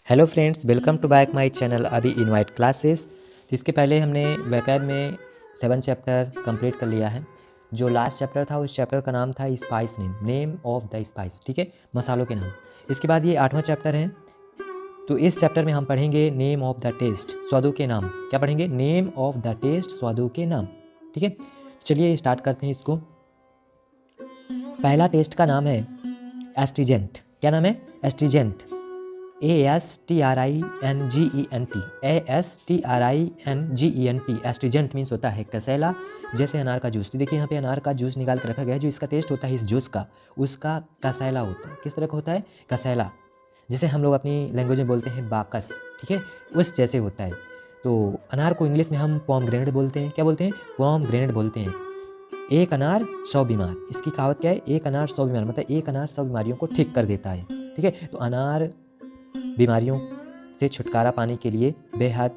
Hello friends, welcome to back my channel अभी invite classes. तो इसके पहले हमने वैकैब में 7 चैप्टर कंप्लीट कर लिया है। जो लास्ट चैप्टर था उस चैप्टर का नाम था spice name of the spice, ठीक है, मसालों के नाम। इसके बाद ये 8वां चैप्टर है। तो इस चैप्टर में हम पढ़ेंगे नेम ऑफ द टेस्ट, स्वादों के नाम। क्या पढ़ेंगे? नेम ऑफ द टेस्ट, स्वादों के नाम, ठीक है। चलिए स्टार्ट करते हैं इसको। पहला टेस्ट का नाम है एस्ट्रीजेंट। क्या नाम है? Astringent. ASTRINGENT, ASTRINGENT। Astringent means होता है कसैला, जैसे अनार का जूस। तो देखिए यहाँ पे अनार का जूस निकाल कर रखा गया है। जो इसका टेस्ट होता है इस जूस का, उसका कसैला होता है। किस तरह का होता है? कसैला। जैसे हम लोग अपनी लैंग्वेज में बोलते हैं बाकस, ठीक है, उस जैसे होता है। तो अनार को इंग्लिश में हम पोमग्रेनेट बोलते हैं। क्या बोलते हैं? पोमग्रेनेट बोलते हैं। एक अनार 100 बीमार, इसकी कहावत क्या है? एक अनार 100 बीमार, मतलब एक अनार 100 बीमारियों को ठीक कर देता है, ठीक है। तो अनार बीमारियों से छुटकारा पाने के लिए बेहद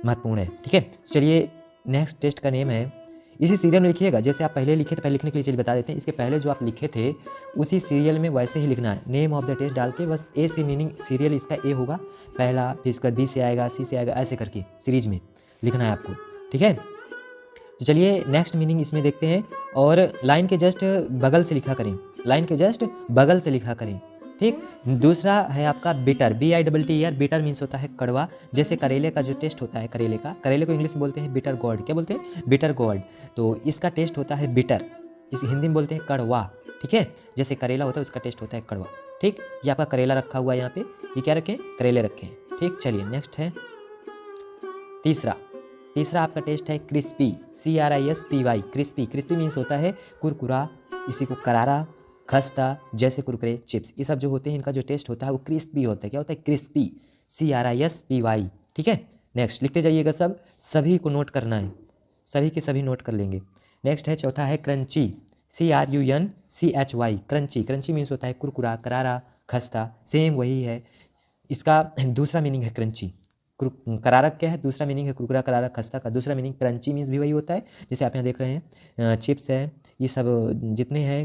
महत्वपूर्ण है, ठीक है। चलिए नेक्स्ट टेस्ट का नेम है, इसी सीरियल में लिखिएगा जैसे आप पहले लिखे थे। पहले लिखने के लिए चलिए बता देते हैं। इसके पहले जो आप लिखे थे उसी सीरियल में वैसे ही लिखना है। नेम ऑफ द टेस्ट डाल के बस ए से मीनिंग, सीरियल इसका ए होगा पहला, फिर इसका बी से आएगा, सी से आएगा, ऐसे करके सीरीज में लिखना है आपको, ठीक है। तो चलिए नेक्स्ट मीनिंग इसमें देखते हैं। और लाइन के जस्ट बगल से लिखा करें, लाइन के जस्ट बगल से लिखा करें, ठीक। दूसरा है आपका बिटर, BITTER। बिटर मीन्स होता है कड़वा। जैसे करेले का जो टेस्ट होता है, करेले को इंग्लिश में बोलते हैं बिटर गोर्ड। क्या बोलते हैं? Bitter gourd. तो इसका टेस्ट होता है बिटर, इस हिंदी में बोलते हैं कड़वा, ठीक है। जैसे करेला होता है उसका टेस्ट होता है कड़वा, ठीक। ये आपका करेला रखा हुआ है यहाँ पे, ये क्या रखें? करेले रखें, ठीक। चलिए नेक्स्ट है तीसरा आपका टेस्ट है क्रिस्पी, CRISPY। क्रिस्पी मीन्स होता है कुरकुरा, इसी को करारा, खस्ता, जैसे कुरकुरे, चिप्स, ये सब जो होते हैं इनका जो टेस्ट होता है वो क्रिस्पी होता है। क्या होता है? क्रिस्पी, CRISPY, ठीक है। नेक्स्ट लिखते जाइएगा, सभी को नोट करना है, सभी के सभी नोट कर लेंगे। नेक्स्ट है चौथा है क्रंची, CRUNCHY। क्रंची मीन्स होता है कुरकुरा, करारा, खस्ता, सेम वही है। इसका दूसरा मीनिंग है क्रंची। करारा क्या है? दूसरा मीनिंग है कुरकुरा, करारा, खस्ता का दूसरा मीनिंग क्रंची मीन्स भी वही होता है। जैसे आप यहाँ देख रहे हैं चिप्स है, ये सब जितने हैं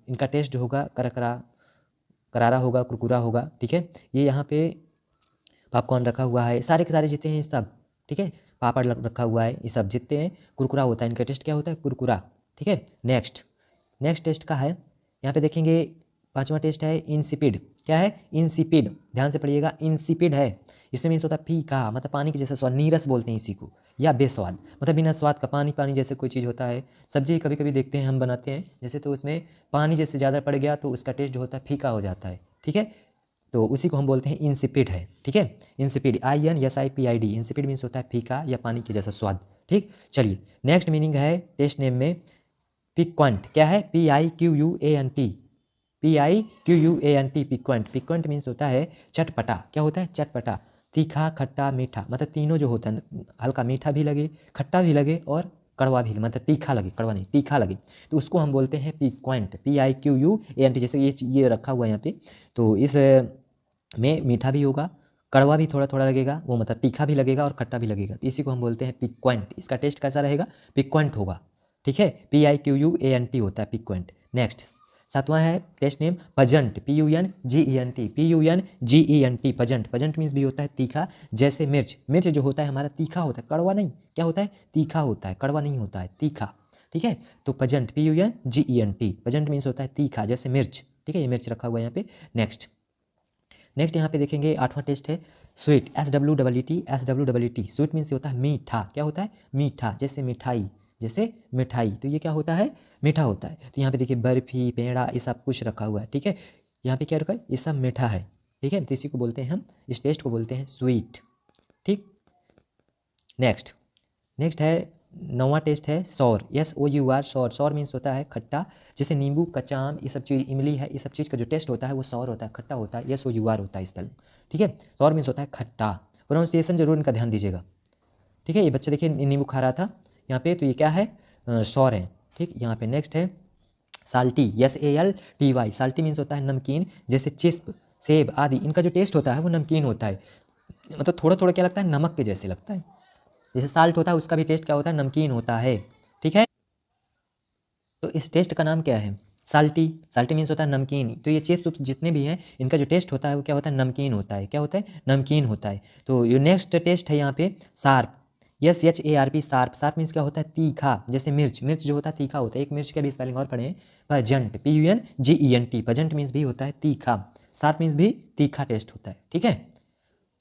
इनका टेस्ट जो होगा करारा होगा, कुरकुरा होगा, ठीक है। ये यहाँ पे पॉपकॉर्न रखा हुआ है, सारे के सारे जितने हैं सब, ठीक है। पापड़ रखा हुआ है, ये सब जितने हैं कुरकुरा होता है, इनका टेस्ट क्या होता है? कुरकुरा, ठीक है। नेक्स्ट टेस्ट का है, यहाँ पे देखेंगे 5वां टेस्ट है इंसिपिड। क्या है? इंसिपिड, ध्यान से पढ़िएगा। इंसिपिड है, इसमें मीन्स होता है फीका, मतलब पानी के जैसा स्वाद, नीरस बोलते हैं इसी को, या बेस्वाद, मतलब बिना स्वाद का, पानी जैसे कोई चीज़ होता है। सब्जी कभी कभी देखते हैं हम बनाते हैं जैसे, तो उसमें पानी जैसे ज़्यादा पड़ गया तो उसका टेस्ट जो होता है फीका हो जाता है, ठीक है। तो उसी को हम बोलते हैं इंसिपिड है, ठीक है। Insipid, INSIPID। इंसिपिड मीन्स होता है फीका या पानी के जैसा स्वाद, ठीक। चलिए नेक्स्ट मीनिंग है टेस्ट नेम में पिक्वेंट। क्या है? PIQUANT, PIQUANT, पिक्वेंट। पिक्वेंट मीन्स होता है चटपटा। क्या होता है? चटपटा, तीखा, खट्टा, मीठा, मतलब तीनों जो होता है, हल्का मीठा भी लगे, खट्टा भी लगे और कड़वा भी, मतलब तीखा लगे, कड़वा नहीं, तीखा लगे, तो उसको हम बोलते हैं पिक्वेंट, PIQUANT। जैसे ये रखा हुआ है यहाँ पे, तो इस में मीठा भी होगा, कड़वा भी थोड़ा थोड़ा लगेगा, वो मतलब तीखा भी लगेगा और खट्टा भी लगेगा, तो इसी को हम बोलते हैं पिक्वेंट। इसका टेस्ट कैसा रहेगा? पिक्वेंट होगा, ठीक है। PIQUANT होता है पिक्वेंट। नेक्स्ट 7वां है टेस्ट नेम पजंट, PUNGENT, पजंट मीन्स भी होता है तीखा। जैसे मिर्च जो होता है हमारा तीखा होता है, कड़वा नहीं। क्या होता है? तीखा होता है, कड़वा नहीं होता है, तीखा, ठीक है। तो पजंट, PUNGENT, पजंट मीन्स होता है तीखा, जैसे मिर्च, ठीक है। ये मिर्च रखा हुआ है यहाँ पे। नेक्स्ट यहाँ पे देखेंगे 8वां टेस्ट है स्वीट, SWEET। स्वीट मीन्स होता है मीठा। क्या होता है? मीठा, जैसे मिठाई, तो ये क्या होता है? मीठा होता है। तो यहाँ पे देखिए बर्फी, पेड़ा, ये सब कुछ रखा हुआ है, ठीक है। यहाँ पे क्या रखा है? ये सब मीठा है, ठीक है। तो इसी को बोलते हैं हम, इस टेस्ट को बोलते हैं स्वीट, ठीक। नेक्स्ट है 9वां टेस्ट है सौर, SOUR, सौर मीन्स होता है खट्टा। जैसे नींबू, कच्चा ये सब चीज़, इमली है, ये सब चीज़ का जो टेस्ट होता है वो सौर होता है, खट्टा होता है, SOUR होता है स्पेल, ठीक है। सौर मीन्स होता है खट्टा। प्रोनाउंसिएशन जरूर इनका ध्यान दीजिएगा, ठीक है। ये बच्चा देखिए नींबू खा रहा था यहाँ पे, तो ये क्या है? सौर है, ठीक। यहाँ पे नेक्स्ट है साल्टी, SALTY। साल्टी मीन्स होता है नमकीन। जैसे चिस्प, सेब आदि, इनका जो टेस्ट होता है वो नमकीन होता है, मतलब थोड़ा थोड़ा क्या लगता है? नमक के जैसे लगता है। जैसे साल्ट होता है उसका भी टेस्ट क्या होता है? नमकीन होता है, ठीक है। तो इस टेस्ट का नाम क्या है? साल्टी, साल्टी मीन्स होता है नमकीन। तो ये चिप्स जितने भी हैं इनका जो टेस्ट होता है वो क्या होता है, नमकीन होता है। क्या होता है, नमकीन होता है। तो ये नेक्स्ट टेस्ट है यहाँ पे sharp, SHARP, sharp. Sharp means क्या होता है, तीखा। जैसे मिर्च, मिर्च जो होता है तीखा होता है। एक मिर्च का भी स्पेलिंग और पढ़ें, पजेंट, PUNGENT, पजेंट मीन्स भी होता है तीखा। शार्प मीन्स भी तीखा टेस्ट होता है, ठीक है।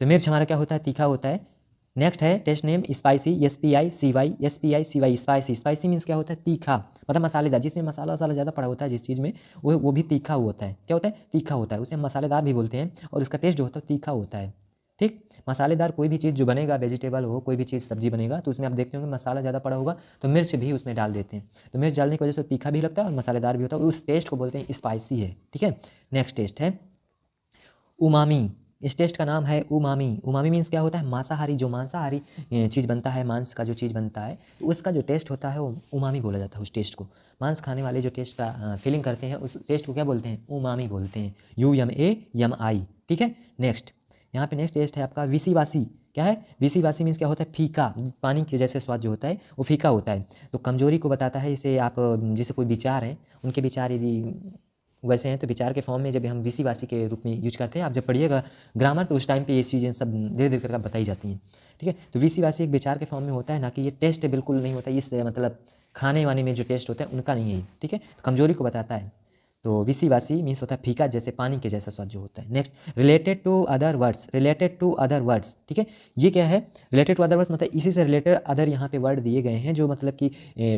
तो मिर्च हमारा क्या होता है, तीखा होता है। नेक्स्ट है taste name spicy, SPICY, spicy. Spicy means क्या होता है, तीखा, मतलब मसालेदार। जिसमें मसाला वसाला ज़्यादा पड़ा होता है जिस चीज़ में, वो भी तीखा होता है। क्या होता है, तीखा होता है। उसे हम मसालेदार भी बोलते हैं और उसका टेस्ट जो होता है तीखा होता है, ठीक। मसालेदार कोई भी चीज़ जो बनेगा, वेजिटेबल हो, कोई भी चीज़ सब्जी बनेगा, तो उसमें आप देखते होंगे मसाला ज़्यादा पड़ा होगा तो मिर्च भी उसमें डाल देते हैं। तो मिर्च डालने की वजह से तीखा भी लगता है और मसालेदार भी होता है, उस टेस्ट को बोलते हैं स्पाइसी है, ठीक है। नेक्स्ट टेस्ट है उमामी। इस टेस्ट का नाम है उमामी। उमामी मीन्स क्या होता है, मांसाहारी, जो मांसाहारी चीज़ बनता है, मांस का जो चीज़ बनता है, तो उसका जो टेस्ट होता है वो उमामी बोला जाता है। उस टेस्ट को, मांस खाने वाले जो टेस्ट का फीलिंग करते हैं, उस टेस्ट को क्या बोलते हैं, उमामी बोलते हैं, UMAMI, ठीक है। नेक्स्ट, यहाँ पे नेक्स्ट टेस्ट है आपका विसीवासी। क्या है, विसीवासी मीन्स क्या होता है, फीका, पानी के जैसे स्वाद जो होता है वो फीका होता है। तो कमजोरी को बताता है। इसे आप जैसे कोई विचार हैं, उनके विचार यदि वैसे हैं तो विचार के फॉर्म में जब हम विसीवासी के रूप में यूज करते हैं। आप जब पढ़िएगा ग्रामर तो उस टाइम पे ये चीज़ें सब धीरे धीरे करके बताई जाती हैं, ठीक है। तो विसीवासी एक विचार के फॉर्म में होता है, ना कि ये टेस्ट बिल्कुल नहीं होता। इस मतलब खाने वाने में जो टेस्ट होता है उनका नहीं है, ठीक है। तो कमजोरी को बताता है। तो विसीवासी मीन्स होता है फीका, जैसे पानी के जैसा स्वाद जो होता है। Next, related to other words, related to other words, ठीक है। ये क्या है, रिलेटेड टू अदर वर्ड्स, मतलब इसी से रिलेटेड अदर यहाँ पे वर्ड दिए गए हैं जो मतलब कि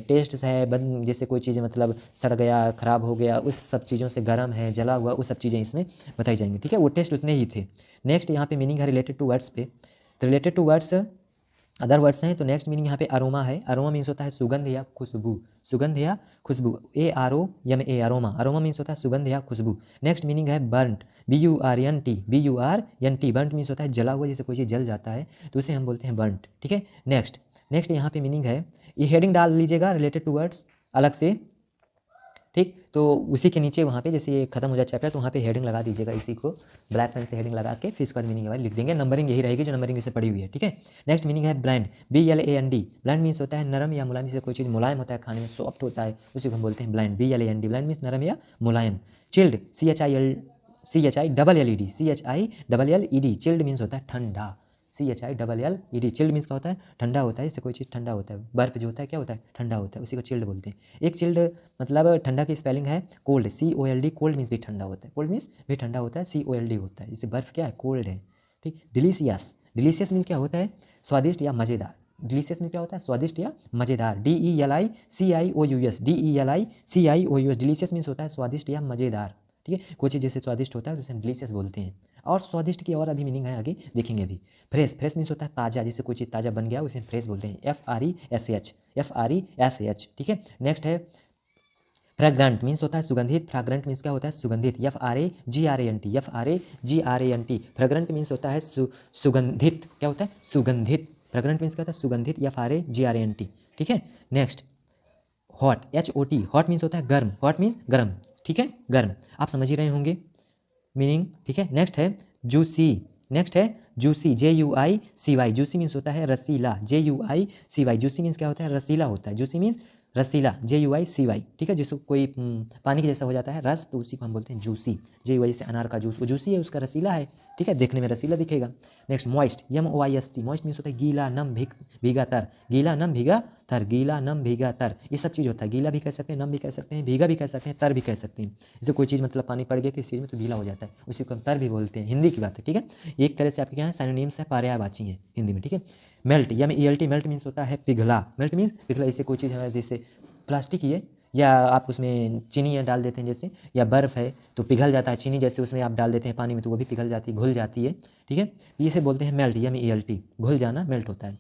टेस्ट है, जैसे कोई चीज़ मतलब सड़ गया, खराब हो गया, उस सब चीज़ों से गर्म है, जला हुआ, वो सब चीज़ें इसमें बताई जाएंगी, ठीक है। वो टेस्ट उतने ही थे। नेक्स्ट यहाँ पे मीनिंग है रिलेटेड टू वर्ड्स पे। तो related to words other words हैं, तो नेक्स्ट मीनिंग यहाँ पे अरोमा है। अरोमा मीन्स होता है सुगंध या खुशबू, सुगंध या खुशबू, AROMA, अरोमा। अरोमा मीन्स होता है सुगंध या खुशबू। नेक्स्ट मीनिंग है बर्न्ट, BURNT, बर्न्ट मीन्स होता है जला हुआ, जैसे कोई चीज़ जल जाता है तो उसे हम बोलते हैं बर्न्ट, ठीक है। नेक्स्ट यहाँ पे मीनिंग है, ये हेडिंग डाल लीजिएगा रिलेटेड टू वर्ड्स अलग से, ठीक। तो उसी के नीचे वहाँ पे जैसे ये खत्म हो जाए चैप्टर तो वहाँ पे हेडिंग लगा दीजिएगा, इसी को ब्लैक पेन से हेडिंग लगा के फिर इसका मीनिंग लिख देंगे। नंबरिंग यही रहेगी जो नंबरिंग इसे पड़ी हुई है, ठीक है। नेक्स्ट मीनिंग है ब्लैंड, BLAND। ब्लैंड मीन्स होता है नरम या मुलायम, जैसे कोई चीज़ मुलायम होता है, खाने में सॉफ्ट होता है, उसी को हम बोलते हैं ब्लैंड, BLAND। ब्लैंड मीन्स नरम या मुलायम। चिल्ड, CHILLED, चिल्ड मीन्स होता है ठंडा, CHILLED। चिल्ड मीन्स क्या होता है, ठंडा होता है, जैसे कोई चीज़ ठंडा होता है। बर्फ जो होता है क्या होता है, ठंडा होता है, उसी को चिल्ड बोलते हैं। एक चिल्ड मतलब ठंडा की स्पेलिंग है कोल्ड, COLD। कोल्ड मीन्स भी ठंडा होता है, कोल्ड मीन्स भी ठंडा होता है, COLD होता है। जैसे बर्फ क्या है, कोल्ड है, ठीक। डिलीशियस, डिलीशियस मीन्स क्या होता है, स्वादिष्ट या मज़ेदार। डिलीशियस मीन्स क्या होता है, स्वादिष्ट या मज़ेदार, DELICIOUS, DELICIOUS। डिलीशियस मीन्स होता है स्वादिष्ट या मज़ेदार, ठीक है। कोई चीज़ जैसे स्वादिष्ट होता है तो उसे डिलीशियस बोलते हैं। और स्वादिष्ट की और अभी मीनिंग है, आगे देखेंगे अभी। फ्रेश, फ्रेश मीन्स होता है ताज़ा, जैसे कोई चीज़ ताज़ा बन गया उसे फ्रेश बोलते हैं, FRESH, ठीक है। नेक्स्ट है फ्रेग्रेंट, मीन्स होता है सुगंधित। फ्रेग्रेंट मीन्स क्या होता है, सुगंधित, FRAGRANT। फ्रेग्रेंट मीन्स होता है सुगंधित। क्या होता है, सुगंधित। फ्रेग्रेंट मीन्स क्या होता है, सुगंधित, FRAGRANT, ठीक है। Next hot, HOT, hot means होता है गर्म, हॉट मीन्स गर्म, ठीक है, गर्म। आप समझ ही रहे होंगे मीनिंग, ठीक है। नेक्स्ट है जूसी, नेक्स्ट है जूसी, JUICY। जूसी मीन्स होता है रसीला, JUICY। जूसी मीन्स क्या होता है, रसीला होता है, जूसी मीन्स रसीला, JUICY, ठीक है। जिसको कोई पानी के जैसा हो जाता है रस, तो उसी को हम बोलते हैं जूसी। JUI से अनार का जूस, वो जूसी है, उसका रसीला है, ठीक है, देखने में रसीला दिखेगा। Next moist, MOIST। Moist means होता है गीला, नम, भीगा तर, गीला, नम, भीगा तर, गीला, नम, भीगा तर। ये सब चीज़ होता है, गीला भी कह सकते हैं, नम भी कह सकते हैं, भीगा भी कह सकते हैं, तर भी कह सकते हैं। जैसे कोई चीज़ मतलब पानी पड़ गया किसी चीज़ में तो गीला हो जाता है, उसी को हम तर भी बोलते हैं, हिंदी की बात है, ठीक है। एक तरह से आपके क्या है, सिनोनिम्स है, पर्यायवाची है हिंदी में, ठीक है। मेल्ट, MELT, मेल्ट मीन्स होता है पिघला, मेल्ट मीन्स पिघला। जैसे कोई चीज़ है जैसे प्लास्टिक ही है, या आप उसमें चीनी डाल देते हैं जैसे, या बर्फ़ है तो पिघल जाता है, चीनी जैसे उसमें आप डाल देते हैं पानी में तो वो भी पिघल जाती है, घुल जाती है, ठीक है। इसे बोलते हैं मेल्ट, MELT, घुल जाना, मेल्ट होता है।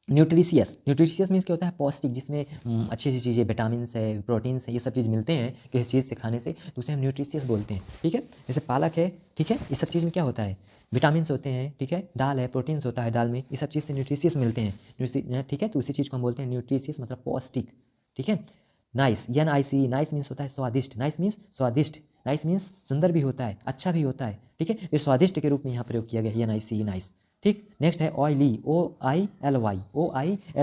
न्यूट्रिशियस, न्यूट्रिशियस मीन्स क्या होता है, पौष्टिक, जिसमें अच्छी अच्छी चीज़ें, विटामिन्स है, प्रोटीन्स है, ये सब चीज़ मिलते हैं किसी चीज़ से खाने से, तो उसे हम न्यूट्रिशियस बोलते हैं, ठीक है। जैसे पालक है, ठीक है, इस सब चीज़ में क्या होता है, विटामिन्स होते हैं, ठीक है। दाल है, प्रोटीन्स होता है दाल में, इस सब चीज़ से न्यूट्रिशियस मिलते हैं, ठीक है। तो उसी चीज़ को हम बोलते हैं न्यूट्रिशियस, मतलब पौष्टिक, ठीक है। नाइस, NICE, नाइस मीन्स होता है स्वादिष्ट, नाइस मीन्स स्वादिष्ट, नाइस मीन्स सुंदर भी होता है, अच्छा भी होता है, ठीक है। ये स्वादिष्ट के रूप में यहाँ प्रयोग किया गया है, NICE, नाइस, ठीक। नेक्स्ट है ऑयली, OILY।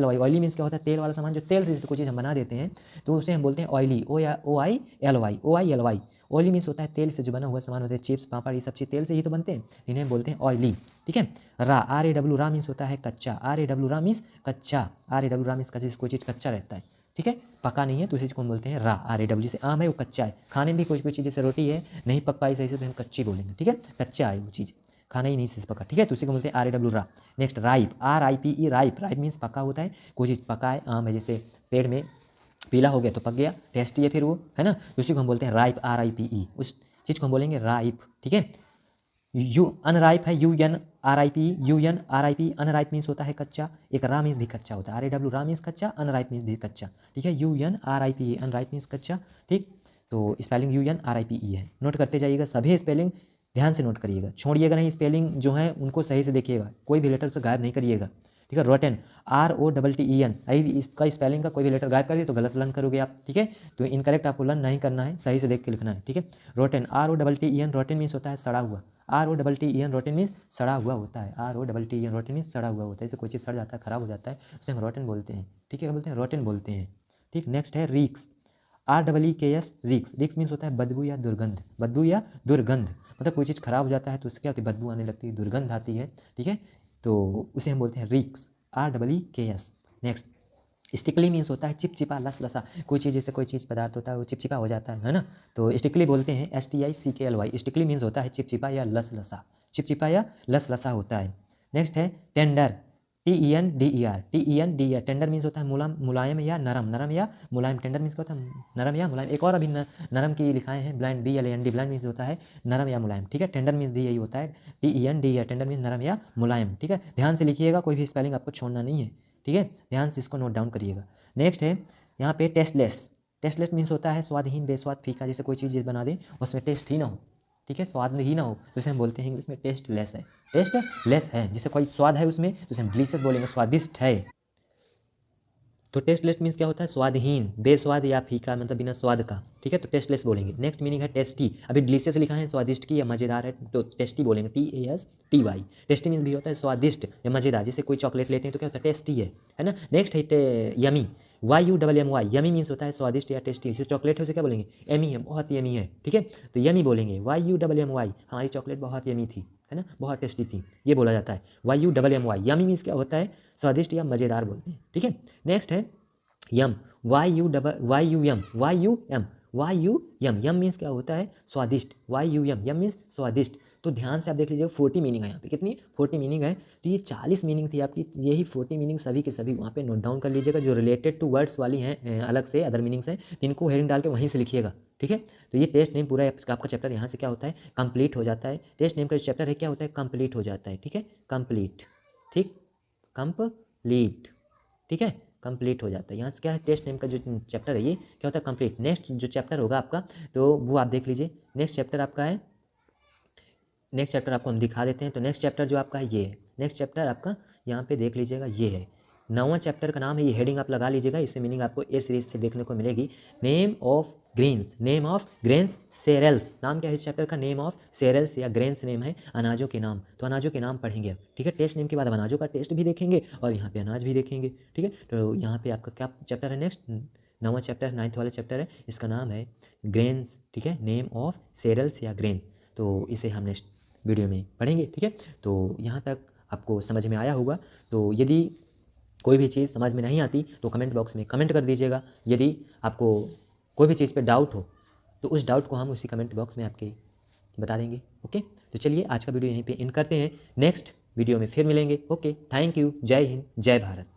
ऑयली मीन्स क्या होता है, तेल वाला सामान, जो तेल से जैसे कोई चीज़ हम बना देते हैं तो उसे हम बोलते हैं ऑयली, OILY। ऑयली मीन्स होता है तेल से जो बना हुआ सामान होता है, चिप्स पापड़ ये सब चीज़ तेल से ही तो बनते हैं, इन्हें बोलते हैं ऑयली। ठीक है। RAW रा मीन्स होता है कच्चा, RAW रा मीन्स कच्चा, RAW रा मीन्स कच्चा, कोई चीज़ कच्चा रहता है। ठीक है, पका नहीं है तो उसी को हम बोलते हैं RAW। जैसे आम है वो कच्चा है, खाने में भी कोई चीज़ जैसे रोटी है नहीं पक पाई सही से तो हम कच्ची बोलेंगे। ठीक है, कच्चा है वो चीज़, खाना ही नहीं से पका। ठीक है, तो उसी को बोलते हैं RAW रा। Next ripe, RIPE ripe means पका होता है, कोई चीज़ पका है, आम है जैसे पेड़ में पीला हो गया तो पक गया, टेस्टी है फिर वो, है ना, उसी को हम बोलते हैं राइप, RIPE। उस चीज़ को हम बोलेंगे राइप। ठीक है। अनराइप है, UNRIP। अनराइप मीन्स होता है कच्चा, एक रा मीन्स भी कच्चा होता है, RAW रा मीन्स कच्चा, अनराइप मीन्स भी कच्चा। ठीक है, UNRIPE अनराइप मीन्स कच्चा। ठीक, तो स्पेलिंग UNRIPE है, नोट करते जाइएगा, सभी स्पेलिंग ध्यान से नोट करिएगा, छोड़िएगा नहीं, स्पेलिंग जो है उनको सही से देखिएगा, कोई भी लेटर से गायब नहीं करिएगा। ठीक है, रोटेन, ROTTEN, इसका स्पेलिंग का कोई भी लेटर गायब कर दिए तो गलत लर्न करोगे आप। ठीक है, तो इनकरेक्ट आपको लर्न नहीं करना है, सही से देख के लिखना है। ठीक है, रोटेन, ROTTEN, रोटेन मीन्स होता है सड़ा हुआ, ROTTEN रोटेन मीन्स सड़ा हुआ होता है, ROTTEN रोटेन मीन्स सड़ा हुआ होता है, जैसे कोई चीज़ सड़ जाता है, खराब हो जाता है, उसे हम रोटेन बोलते हैं। ठीक है, बोलते हैं रोटेन बोलते हैं। ठीक, नेक्स्ट है reeks, REEKS reeks. Reeks means होता है बदबू या दुर्गंध, बदबू या दुर्गंध, मतलब कोई चीज़ खराब हो जाता है तो उससे क्या होती है, बदबू आने लगती है, दुर्गंध आती है। ठीक है, तो उसे हम बोलते हैं रीक्स, REEKS। नेक्स्ट स्टिकली मीन्स होता है चिपचिपा, लसलसा, कोई चीज़ जैसे कोई चीज़ पदार्थ होता है वो चिपचिपा हो जाता है ना, तो स्टिकली बोलते हैं, STICKLY। स्टिकली मीन्स होता है चिपचिपा या लसलसा, चिपचिपा या लसलसा होता है। नेक्स्ट है टेंडर, TENDER। टेंडर मीन्स होता है मुलायम या नरम, नरम या मुलायम, टेंडर मीन्स क्या होता है, नरम या मुलायम। एक और अभी नरम की लिखाए हैं, ब्लाइंड, BLAND, ब्लाइंड मीन्स होता है नरम या मुलायम। ठीक है, टेंडर मीन्स भी यही होता है, TENDER, टेंडर मीन्स नरम या मुलायम। ठीक है, ध्यान से लिखिएगा, कोई भी स्पेलिंग आपको छोड़ना नहीं है। ठीक है, ध्यान से इसको नोट डाउन करिएगा। नेक्स्ट है यहाँ पे टेस्टलेस। टेस्टलेस मीन्स होता है स्वादहीन, बेस्वाद, फीका, जैसे कोई चीज़ बना दें उसमें टेस्ट ही ना हो। ठीक है, स्वाद ही ना हो, जैसे हम बोलते हैं इंग्लिश में टेस्टलेस है, टेस्टलेस है, जैसे कोई स्वाद है उसमें तो उसे हम डिलीशियस बोलेंगे, स्वादिष्ट है। तो टेस्टलेस मीन्स क्या होता है, स्वादहीन, बेस्वाद या फीका, मतलब बिना स्वाद का। ठीक है, तो टेस्टलेस बोलेंगे। नेक्स्ट मीनिंग है टेस्टी, अभी डिलीशियस लिखा है, स्वादिष्ट की या मज़ेदार है तो टेस्टी बोलेंगे, TASTY। टेस्टी मीन्स भी होता है स्वादिष्ट या मज़ेदार, जैसे कोई चॉकलेट लेते हैं तो क्या होता है, टेस्टी है ना। नेक्स्ट है यमी, YUMMY। यमी मीन्स होता है स्वादिष्ट या टेस्टी, जैसे चॉकलेट है उसे क्या बोलेंगे, एमी है, बहुत यमी है। ठीक है, तो यमी बोलेंगे, YUMMY, हमारी चॉकलेट बहुत यमी थी, है ना, बहुत टेस्टी थी, ये बोला जाता है, YUMMY। यमी मीन्स क्या होता है, स्वादिष्ट या मज़ेदार बोलते हैं। ठीक है, नेक्स्ट है यम, YUM। यम मीन्स क्या होता है, स्वादिष्ट, YUM, यम मीन्स स्वादिष्ट। तो ध्यान से आप देख लीजिएगा, 40 मीनिंग है यहाँ पे, कितनी 40 मीनिंग है, तो ये 40 मीनिंग थी आपकी, यही 40 मीनिंग सभी के सभी वहाँ पे नोट डाउन कर लीजिएगा, जो रिलेटेड टू वर्ड्स वाली हैं अलग से अदर मीनिंग्स हैं, इनको हेडिंग डाल के वहीं से लिखिएगा। ठीक है, तो ये टेस्ट नेम पूरा आपका चैप्टर यहाँ से क्या होता है, कंप्लीट हो जाता है। टेस्ट नेम का जो चैप्टर है क्या होता है, कंप्लीट हो जाता है। ठीक है, कंप्लीट, ठीक, कंप्लीट, ठीक है, कंप्लीट हो जाता है। यहाँ से क्या है, टेस्ट नेम का जो चैप्टर है ये क्या होता है, कंप्लीट। नेक्स्ट जो चैप्टर होगा आपका तो वो आप देख लीजिए, नेक्स्ट चैप्टर आपका है, नेक्स्ट चैप्टर आपको हम दिखा देते हैं। तो नेक्स्ट चैप्टर जो आपका है ये है, नेक्स्ट चैप्टर आपका यहाँ पे देख लीजिएगा, ये है 9वां चैप्टर का नाम है, ये हेडिंग आप लगा लीजिएगा, इसमें मीनिंग आपको ए सीरीज से देखने को मिलेगी। नेम ऑफ ग्रेन्स सेरेल्स, नाम क्या है इस चैप्टर का, नेम ऑफ सेरेल्स या ग्रेन्स नेम है अनाजों के नाम, तो अनाजों के नाम पढ़ेंगे। ठीक है, टेस्ट नेम के बाद अनाजों का टेस्ट भी देखेंगे और यहाँ पे अनाज भी देखेंगे। ठीक है, तो यहाँ पे आपका क्या चैप्टर है, नेक्स्ट 9वां चैप्टर, 9th वाला चैप्टर है, इसका नाम है ग्रेन्स। ठीक है, नेम ऑफ सेरेल्स या ग्रेन्स, तो इसे हम नेक्स्ट वीडियो में पढ़ेंगे। ठीक है, तो यहाँ तक आपको समझ में आया होगा। तो यदि कोई भी चीज़ समझ में नहीं आती तो कमेंट बॉक्स में कमेंट कर दीजिएगा। यदि आपको कोई भी चीज़ पे डाउट हो तो उस डाउट को हम उसी कमेंट बॉक्स में आपके बता देंगे। ओके, तो चलिए आज का वीडियो यहीं पे एंड करते हैं, नेक्स्ट वीडियो में फिर मिलेंगे। ओके, थैंक यू, जय हिंद, जय भारत।